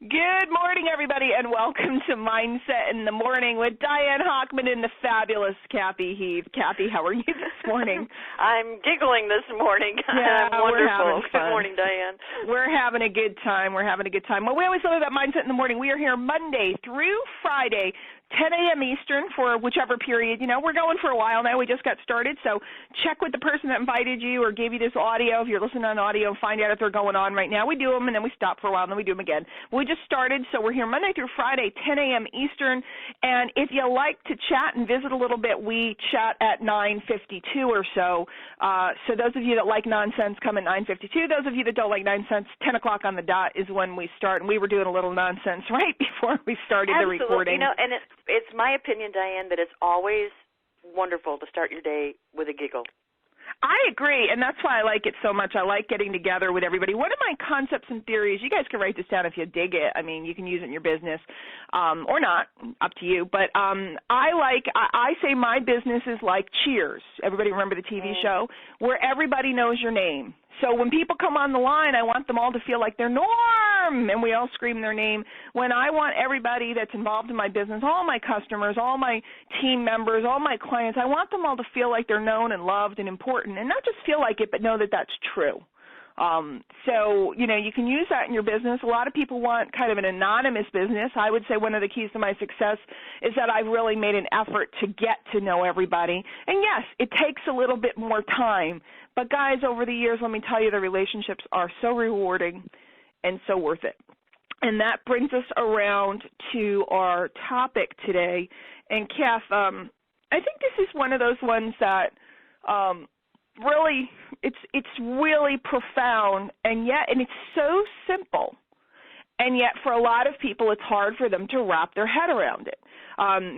Good morning, everybody, and welcome to Mindset in the Morning with Diane Hockman and the fabulous Kathy Heath. Kathy, how are you this morning? I'm giggling this morning. Yeah, I'm wonderful. We're having fun. Good morning, Diane. We're having a good time. We're having a good time. Well, we always love about Mindset in the Morning. We are here Monday through Friday, 10 a.m. Eastern for whichever period. You know, we're going for a while now. We just got started, so check with the person that invited you or gave you this audio. If you're listening on audio, and find out if they're going on right now. We do them, and then we stop for a while, and then we do them again. We just started, so we're here Monday through Friday, 10 a.m. Eastern, and if you like to chat and visit a little bit, we chat at 9:52 or so. So those of you that like nonsense come at 9:52. Those of you that don't like nonsense, 10 o'clock on the dot is when we start, and we were doing a little nonsense right before we started Absolutely. the recording. You know, and it's my opinion, Diane, that it's always wonderful to start your day with a giggle. I agree, and that's why I like it so much. I like getting together with everybody. One of my concepts and theories, you guys can write this down if you dig it. I mean, you can use it in your business or not, up to you. But I say my business is like Cheers. Everybody remember the TV show? Where everybody knows your name. So when people come on the line, I want them all to feel like they're Norm, and we all scream their name. When I want everybody that's involved in my business, all my customers, all my team members, all my clients, I want them all to feel like they're known and loved and important, and not just feel like it, but know that that's true. So, you know, you can use that in your business. A lot of people want kind of an anonymous business. I would say one of the keys to my success is that I've really made an effort to get to know everybody. And yes, it takes a little bit more time. But guys, over the years, let me tell you, the relationships are so rewarding and so worth it. And that brings us around to our topic today. And Kath, I think this is one of those ones that really, it's really profound, and it's so simple, and yet for a lot of people it's hard for them to wrap their head around it.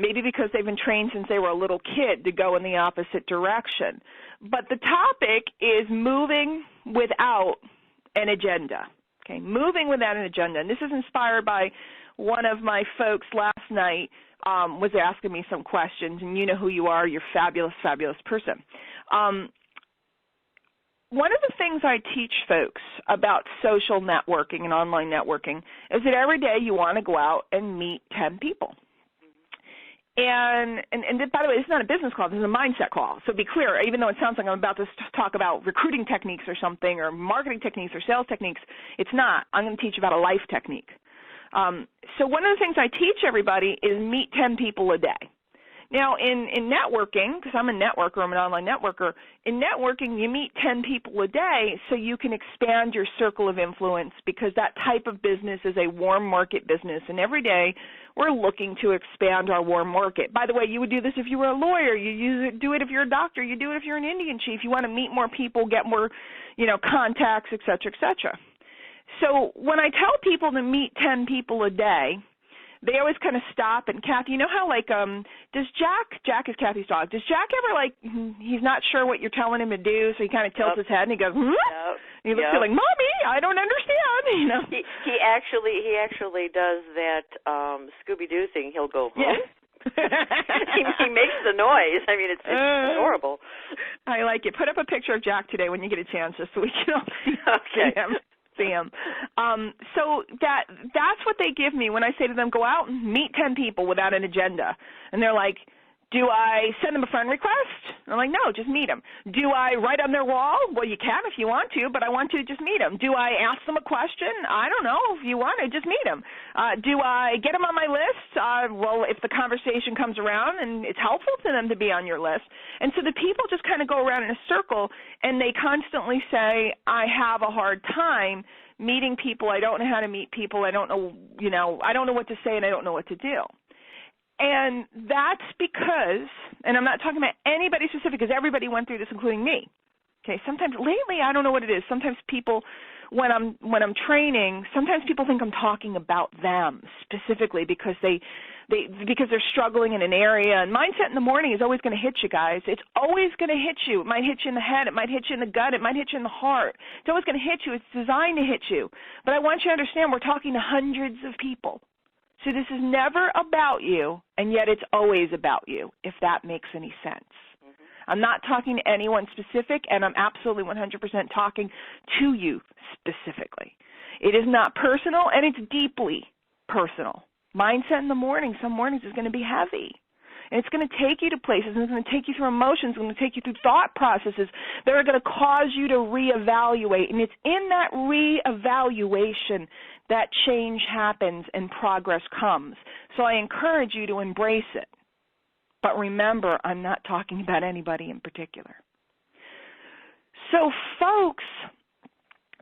Maybe because they've been trained since they were a little kid to go in the opposite direction. But the topic is moving without an agenda. Okay, moving without an agenda, and this is inspired by one of my folks last night. Was asking me some questions, and you know who you are. You're a fabulous, fabulous person. One of the things I teach folks about social networking and online networking is that every day you want to go out and meet 10 people. And by the way, this is not a business call. This is a mindset call. So be clear, even though it sounds like I'm about to talk about recruiting techniques or something or marketing techniques or sales techniques, it's not. I'm going to teach about a life technique. So one of the things I teach everybody is meet 10 people a day. Now, in networking, because I'm a networker, I'm an online networker, in networking you meet 10 people a day so you can expand your circle of influence, because that type of business is a warm market business, and every day we're looking to expand our warm market. By the way, you would do this if you were a lawyer, do it if you're a doctor, you do it if you're an Indian chief. You want to meet more people, get more, contacts, et cetera, et cetera. So when I tell people to meet 10 people a day, they always kind of stop. And Kathy, you know how does Jack is Kathy's dog, does Jack ever he's not sure what you're telling him to do, so he kind of tilts his head and he goes, And he looks at you like, Mommy, I don't understand, He actually does that Scooby-Doo thing. He'll go, Yeah. he makes the noise. I mean, it's adorable. I like it. Put up a picture of Jack today when you get a chance, just so we can all see him. So that's what they give me when I say to them, go out and meet 10 people without an agenda. And they're like, do I send them a friend request? I'm like, no, just meet them. Do I write on their wall? Well, you can if you want to, but I want to just meet them. Do I ask them a question? I don't know. If you want to, just meet them. Do I get them on my list? Well, if the conversation comes around and it's helpful to them to be on your list. And so the people just kind of go around in a circle, and they constantly say, I have a hard time meeting people. I don't know how to meet people. I don't know, I don't know what to say, and I don't know what to do. And that's because, and I'm not talking about anybody specific, because everybody went through this, including me. Okay, sometimes lately I don't know what it is. Sometimes people, when I'm training, sometimes people think I'm talking about them specifically because because they're struggling in an area. And Mindset in the Morning is always going to hit you guys. It's always going to hit you. It might hit you in the head. It might hit you in the gut. It might hit you in the heart. It's always going to hit you. It's designed to hit you. But I want you to understand we're talking to hundreds of people. So this is never about you, and yet it's always about you, if that makes any sense. I'm not talking to anyone specific, and I'm absolutely 100% talking to you specifically. It is not personal, and it's deeply personal. Mindset in the morning, some mornings is going to be heavy. And it's going to take you to places, and it's going to take you through emotions, it's going to take you through thought processes that are going to cause you to reevaluate. And it's in that reevaluation that change happens and progress comes. So I encourage you to embrace it. But remember, I'm not talking about anybody in particular. So folks,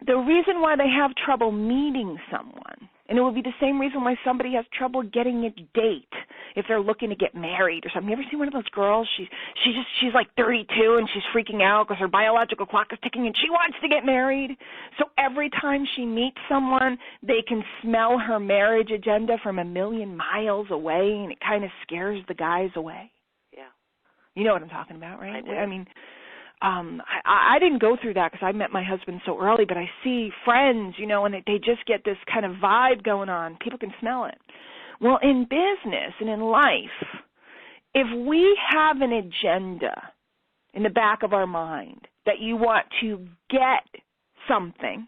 the reason why they have trouble meeting someone, and it would be the same reason why somebody has trouble getting a date if they're looking to get married or something. You ever seen one of those girls? She's like 32 and she's freaking out because her biological clock is ticking and she wants to get married. So every time she meets someone, they can smell her marriage agenda from a million miles away, and it kind of scares the guys away. Yeah. You know what I'm talking about, right? I do. I mean, I didn't go through that because I met my husband so early, but I see friends, you know, and they just get this kind of vibe going on. People can smell it. Well, in business and in life, if we have an agenda in the back of our mind that you want to get something,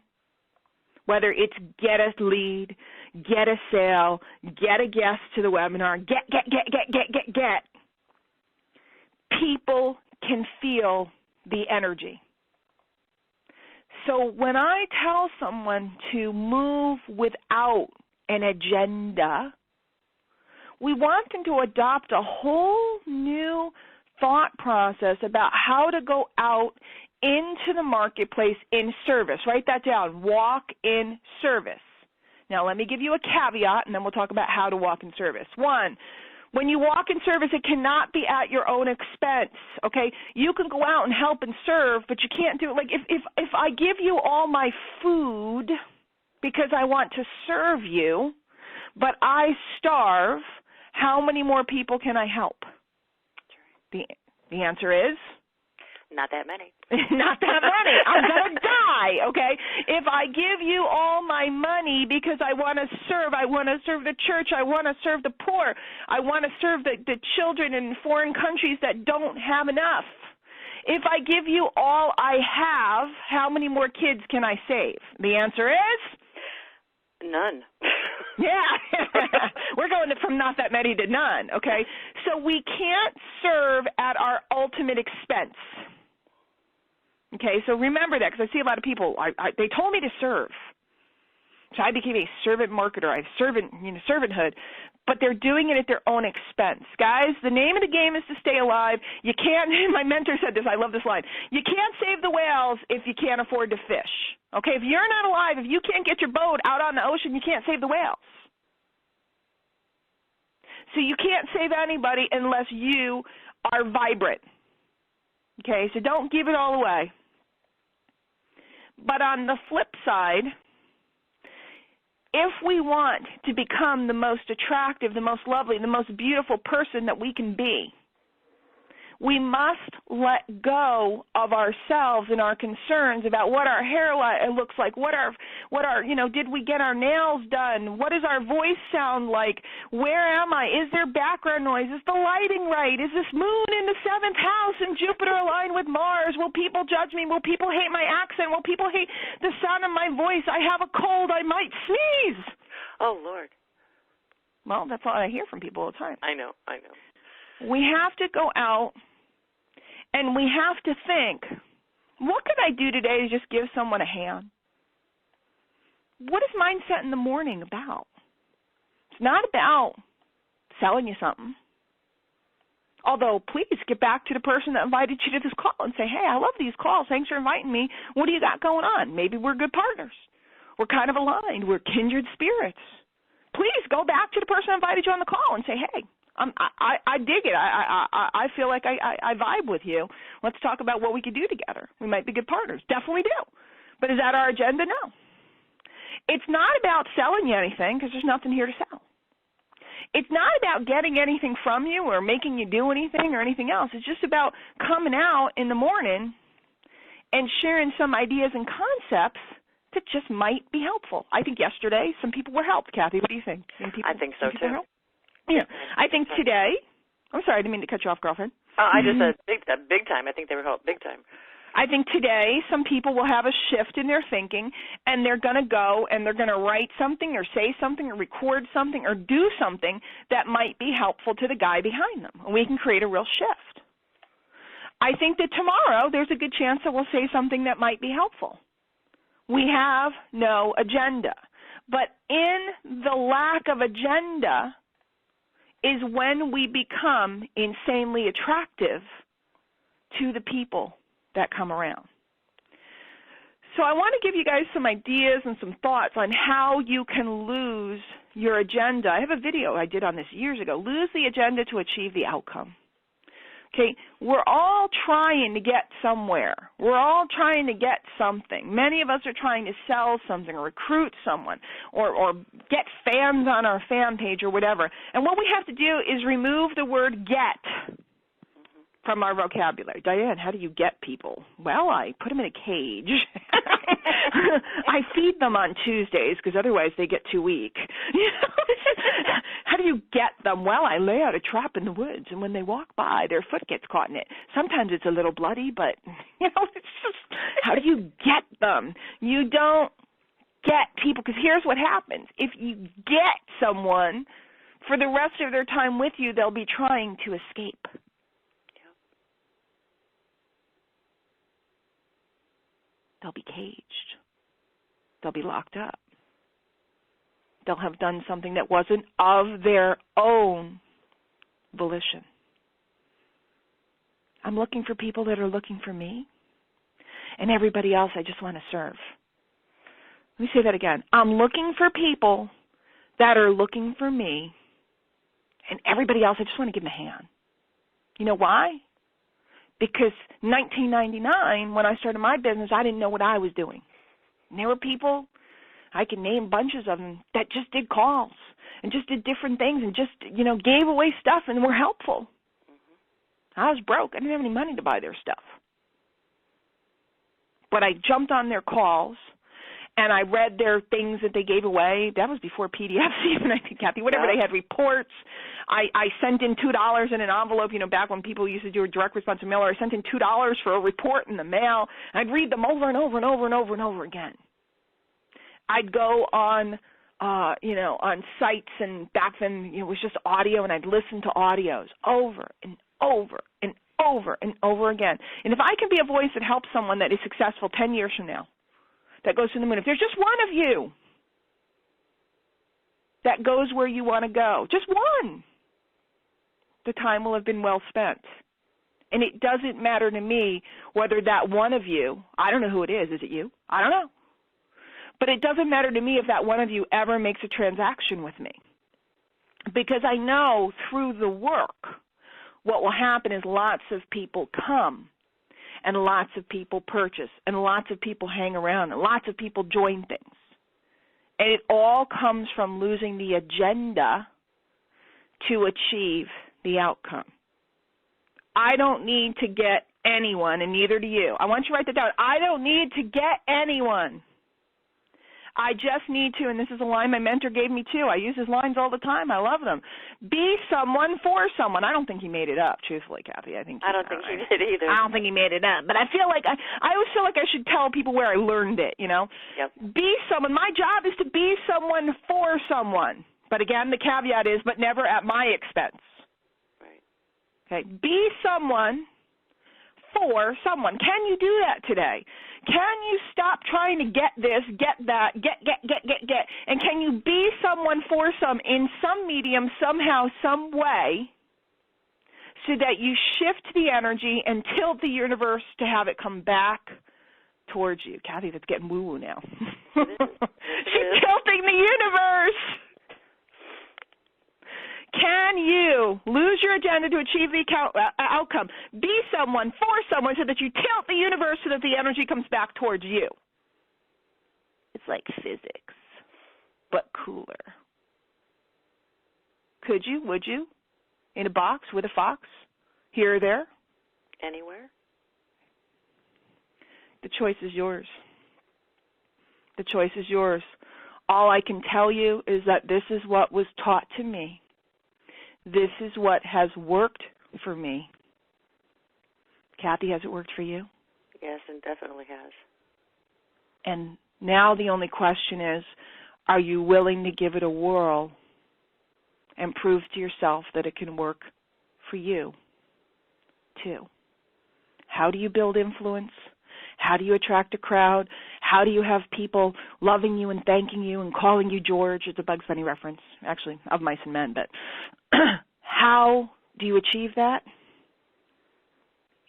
whether it's get a lead, get a sale, get a guest to the webinar, get, people can feel the energy. So when I tell someone to move without an agenda, we want them to adopt a whole new thought process about how to go out into the marketplace in service. Write that down. Walk in service. Now, let me give you a caveat, and then we'll talk about how to walk in service. One, when you walk in service, it cannot be at your own expense, okay? You can go out and help and serve, but you can't do it. Like if I give you all my food because I want to serve you, but I starve, how many more people can I help? The answer is? Not that many. Not that many. I'm going to die, okay? If I give you all my money because I want to serve the church, I want to serve the poor, I want to serve the children in foreign countries that don't have enough. If I give you all I have, how many more kids can I save? The answer is? None. Yeah. We're going from not that many to none, okay? So we can't serve at our ultimate expense. Okay, so remember that, because I see a lot of people, they told me to serve. So I became a servant marketer. I have servanthood, but they're doing it at their own expense. Guys, the name of the game is to stay alive. You can't, my mentor said this, I love this line, you can't save the whales if you can't afford to fish. Okay, if you're not alive, if you can't get your boat out on the ocean, you can't save the whales. So you can't save anybody unless you are vibrant. Okay, so don't give it all away. But on the flip side, if we want to become the most attractive, the most lovely, the most beautiful person that we can be, we must let go of ourselves and our concerns about what our hair looks like, what our did we get our nails done, what does our voice sound like, where am I, is there background noise, is the lighting right, is this moon in the 7th house and Jupiter aligned with Mars, will people judge me, will people hate my accent, will people hate the sound of my voice, I have a cold, I might sneeze. Oh, Lord. Well, that's all I hear from people all the time. I know. We have to go out and we have to think, what could I do today to just give someone a hand? What is mindset in the morning about? It's not about selling you something. Although, please get back to the person that invited you to this call and say, hey, I love these calls. Thanks for inviting me. What do you got going on? Maybe we're good partners. We're kind of aligned. We're kindred spirits. Please go back to the person that invited you on the call and say, hey, I dig it. I feel like I vibe with you. Let's talk about what we could do together. We might be good partners. Definitely do. But is that our agenda? No. It's not about selling you anything because there's nothing here to sell. It's not about getting anything from you or making you do anything or anything else. It's just about coming out in the morning and sharing some ideas and concepts that just might be helpful. I think yesterday some people were helped. Kathy, what do you think? I think so, too. Yeah. I think today, I'm sorry, I didn't mean to cut you off, girlfriend. Oh, I just said big time. I think they were helped big time. I think today some people will have a shift in their thinking, and they're going to go and they're going to write something or say something or record something or do something that might be helpful to the guy behind them. And we can create a real shift. I think that tomorrow there's a good chance that we'll say something that might be helpful. We have no agenda. But in the lack of agenda is when we become insanely attractive to the people that come around. So I want to give you guys some ideas and some thoughts on how you can lose your agenda. I have a video I did on this years ago. Lose the agenda to achieve the outcome. Okay, we're all trying to get somewhere. We're all trying to get something. Many of us are trying to sell something or recruit someone or get fans on our fan page or whatever. And what we have to do is remove the word get from our vocabulary. Diane, how do you get people? Well, I put them in a cage. I feed them on Tuesdays because otherwise they get too weak. How do you get them? Well, I lay out a trap in the woods, and when they walk by, their foot gets caught in it. Sometimes it's a little bloody, but, it's just, how do you get them? You don't get people, because here's what happens. If you get someone, for the rest of their time with you, they'll be trying to escape. They'll be caged. They'll be locked up. They'll have done something that wasn't of their own volition. I'm looking for people that are looking for me, and everybody else I just want to serve. Let me say that again. I'm looking for people that are looking for me, and everybody else I just want to give them a hand. You know why? Because 1999, when I started my business, I didn't know what I was doing. And there were people, I can name bunches of them, that just did calls and just did different things and just, gave away stuff and were helpful. I was broke. I didn't have any money to buy their stuff. But I jumped on their calls, and I read their things that they gave away. That was before PDFs even, I think, Kathy. Whatever, they had reports. I sent in $2 in an envelope, back when people used to do a direct response to mail, or I sent in $2 for a report in the mail. I'd read them over and over and over and over and over again. I'd go on, on sites, and back then it was just audio, and I'd listen to audios over and over and over and over again. And if I can be a voice that helps someone that is successful 10 years from now, that goes to the moon, if there's just one of you that goes where you want to go, just one, the time will have been well spent. And it doesn't matter to me whether that one of you, I don't know who it is. Is it you? I don't know. But it doesn't matter to me if that one of you ever makes a transaction with me. Because I know through the work, what will happen is lots of people come, and lots of people purchase, and lots of people hang around, and lots of people join things. And it all comes from losing the agenda to achieve the outcome. I don't need to get anyone, and neither do you. I want you to write that down. I don't need to get anyone. I just need to, and this is a line my mentor gave me too. I use his lines all the time. I love them. Be someone for someone. I don't think he made it up, truthfully, Kathy. I don't think he did either. I don't think he made it up. But I feel like I always feel like I should tell people where I learned it, Yep. Be someone. My job is to be someone for someone. But again, the caveat is, but never at my expense. Right. Okay. Be someone for someone. Can you do that today? Can you stop trying to get this, get that, get? And can you be someone for some in some medium, somehow, some way, so that you shift the energy and tilt the universe to have it come back towards you? Kathy, that's getting woo-woo now. She's tilting the universe. Can you lose your agenda to achieve the outcome? Be someone for someone so that you tilt the universe so that the energy comes back towards you. It's like physics, but cooler. Could you, would you, in a box with a fox, here or there? Anywhere. The choice is yours. The choice is yours. All I can tell you is that this is what was taught to me. This is what has worked for me. Kathy, has it worked for you? Yes, and definitely has. And now the only question is, are you willing to give it a whirl and prove to yourself that it can work for you, too? How do you build influence? How do you attract a crowd? How do you have people loving you and thanking you and calling you George? It's a Bugs Bunny reference, actually, of Mice and Men. But how do you achieve that?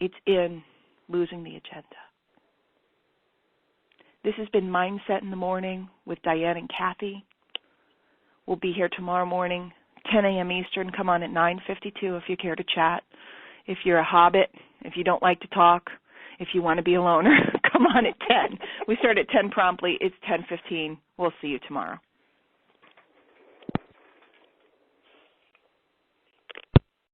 It's in losing the agenda. This has been Mindset in the Morning with Diane and Kathy. We'll be here tomorrow morning, 10 a.m. Eastern. Come on at 9:52 if you care to chat. If you're a hobbit, if you don't like to talk, if you want to be a loner, come on at 10. We start at 10 promptly. It's 10:15. We'll see you tomorrow.